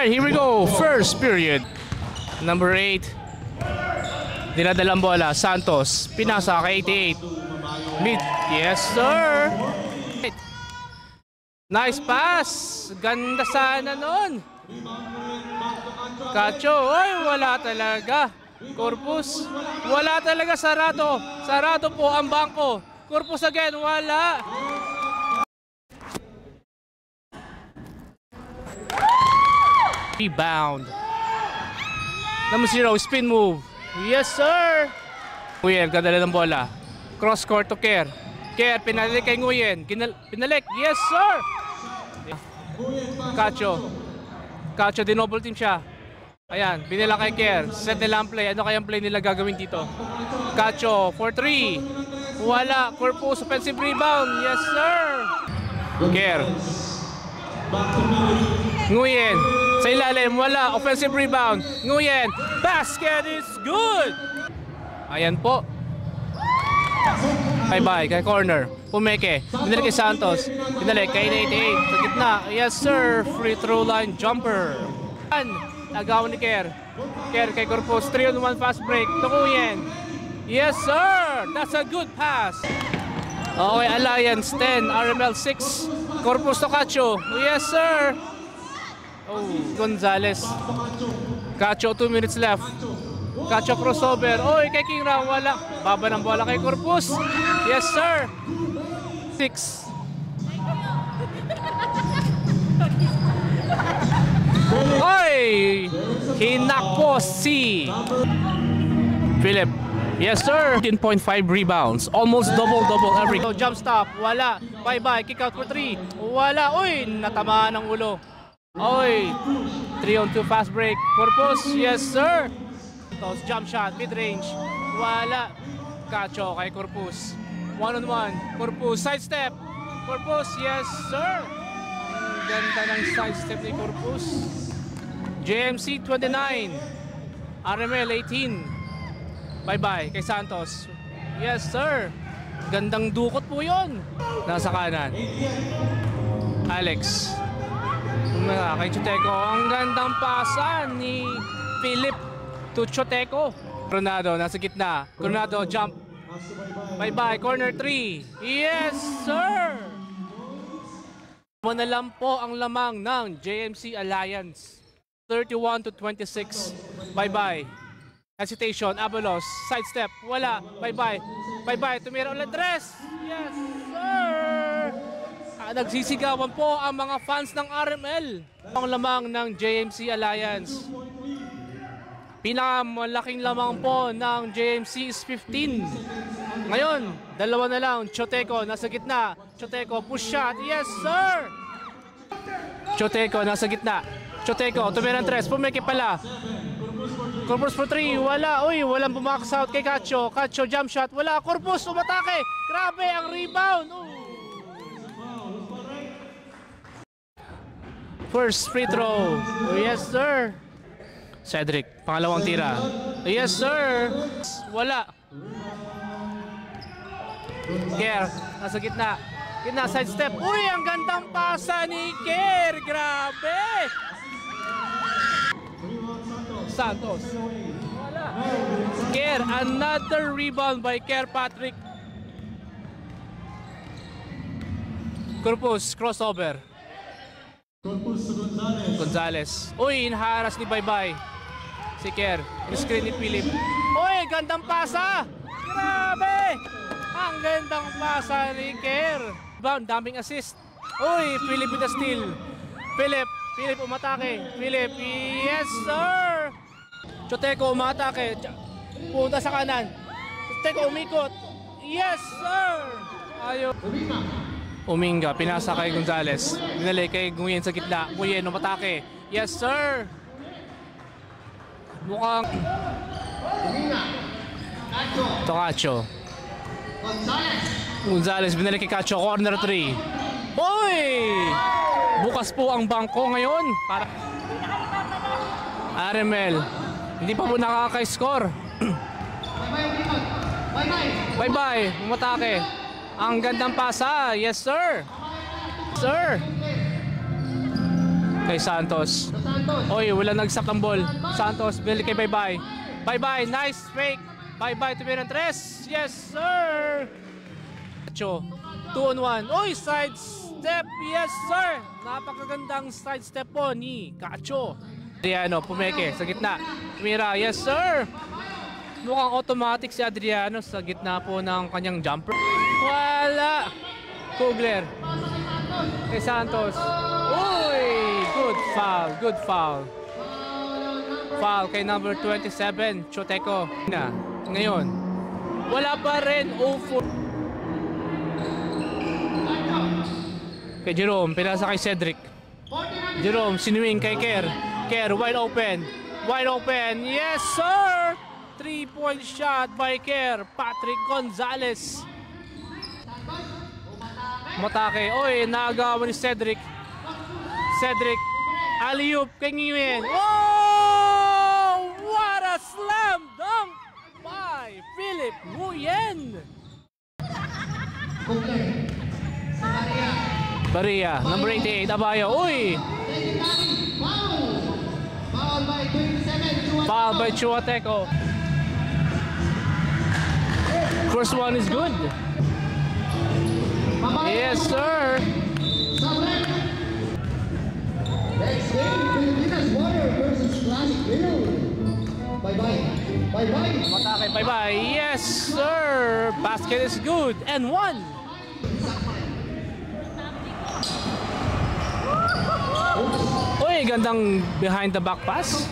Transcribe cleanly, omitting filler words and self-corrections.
Alright, here we go. First period. Number 8. Dinadalang bola. Santos. Pinasa kay 88. Mid. Yes, sir. Nice pass. Ganda sana nun. Cacho. Ay, wala talaga. Corpus. Wala talaga. Sarado. Sarado po ang bangko. Corpus again. Wala. Rebound. Number 0, spin move. Yes, sir. Nguyen, kadala ng bola. Cross court to Kerr. Kerr, pinalik kay Nguyen. Pinalik. Yes, sir. Cacho. Cacho, dinouble team siya. Ayan, binila kay Kerr. Set nila ang play. Ano kayang play nila gagawin dito? Cacho, for 3. Wala. Corpus, offensive rebound. Yes, sir. Kerr. Nguyen. Sa ilalim, wala. Offensive rebound. Nguyen. Basket is good. Ayan po. Bye-bye. Kay corner. Pumeke. Binalik kay Santos. Binalik kay 88. Sa gitna. Yes, sir. Free throw line jumper. Agaw ni Kerr. Kerr kay Corpus. 3-on-1 fast break. Nguyen. Yes, sir. That's a good pass. Okay, Alliance 10. RML 6. Corpus to Cacho. Yes, sir. Oh, Gonzales. Cacho, 2 minutes left. Cacho crossover. Oy, kay Kingra, wala. Baba ng bola kay Corpus. Yes, sir. 6. Oy! Hinako si Philip. Yes, sir. 10.5 rebounds. Almost double-double every. So, jump stop. Wala. Bye-bye. Kick out for 3. Wala. Uy, natamaan ng ulo. Oy, 3-on-2 fast break. Corpus, yes sir. Tapos jump shot, mid-range. Wala. Cacho kay Corpus. 1-on-1. Corpus, sidestep. Corpus, yes sir. Ang ganda ng sidestep ni Corpus. JMC 29. RML 18. Bye-bye kay Santos. Yes sir. Gandang dukot po yun. Nasa kanan. Alex. Kay Choteco, ang gandang pasa ni Philip to Choteco. Coronado, nasa gitna. Coronado, jump. Bye-bye, corner 3. Yes, sir! Na lang po ang lamang ng JMC Alliance. 31-26. Bye-bye. Hesitation, Abalos, sidestep, wala. Bye-bye. Bye-bye, tumira ulit dress. Yes, sir! Nagsisigawan po ang mga fans ng RML. Ang lamang ng JMC Alliance. Pinakamalaking lamang po ng JMC is 15. Ngayon, dalawa na lang. Choteco nasa gitna. Choteco push shot. Yes, sir! Choteco nasa gitna. Choteco, tumirang tres. Pumeke pala. Corpus for 3. Wala. Uy, walang bumax out kay Cacho. Cacho jump shot. Wala. Corpus umatake. Grabe ang rebound. First free throw. Yes, sir. Cedric, pangalawang tira. Yes, sir. Wala. Kerr, nasa gitna. Gitna, side step. Uy, ang gandang pasa ni Kerr. Grabe. Santos. Wala. Kerr, another rebound by Kerr Patrick. Corpus, crossover. Gonzales. Uy, inharas ni Bye-Bye. Si Kerr. Screen ni Philip. Uy, gandang pasa. Grabe. Ang gandang pasa ni Kerr. Daming assist. Uy, Philip with the steal. Philip umatake. Philip, yes sir. Choteco umatake. Punta sa kanan. Choteco umikot. Yes sir. Ayaw. Uminga, pinasa kay Gonzales. Binalik kay Nguyen sa gitna. Nguyen, umatake. Yes, sir! Mukhang... Cacho. Gonzales, binalik kay Cacho. Corner 3. Uy! Bukas po ang bangko ngayon. Para... RML. Hindi pa po nakaka-score. Bye-bye. Umatake. Ang gandang pasa. Yes, sir. Sir. Kay Santos. Oy, wala nag-stop ng ball. Santos, bili kay Bye-bye. Bye-bye, nice fake. Bye-bye, tumira ng 3. Yes, sir! Cacho, 2-on-1. Oy, side step. Yes, sir! Napakagandang side step po ni Cacho. Adriano, pumeke sa gitna. Tumira, yes, sir! Mukhang automatic si Adriano sa gitna po ng kanyang jumper. Wala! Kugler. Kay Santos. Uy! Good foul, good foul. Foul kay number 27, Choteco. Ngayon, wala pa rin 0-4. Kay Jerome, pinasa kay Cedric. Jerome, sinuwing kay Kerr. Kerr, wide open. Wide open. Yes, sir! 3-point shot by Kerr. Patrick Gonzalez. Matake. Oy, naagawa ni Cedric. Cedric. Alley-oop kay Nguyen. Oh! What a slam dunk by Philip Nguyen. Baria, number 88, Abayo. Uy! Foul by Chuateco. First one is good. Yes, sir. Next game, Pilipinas Water versus Classic Bill. Bye-bye. Bye-bye. Matake, bye-bye. Yes, sir. Basket is good. And one. Uy, gandang behind the back pass.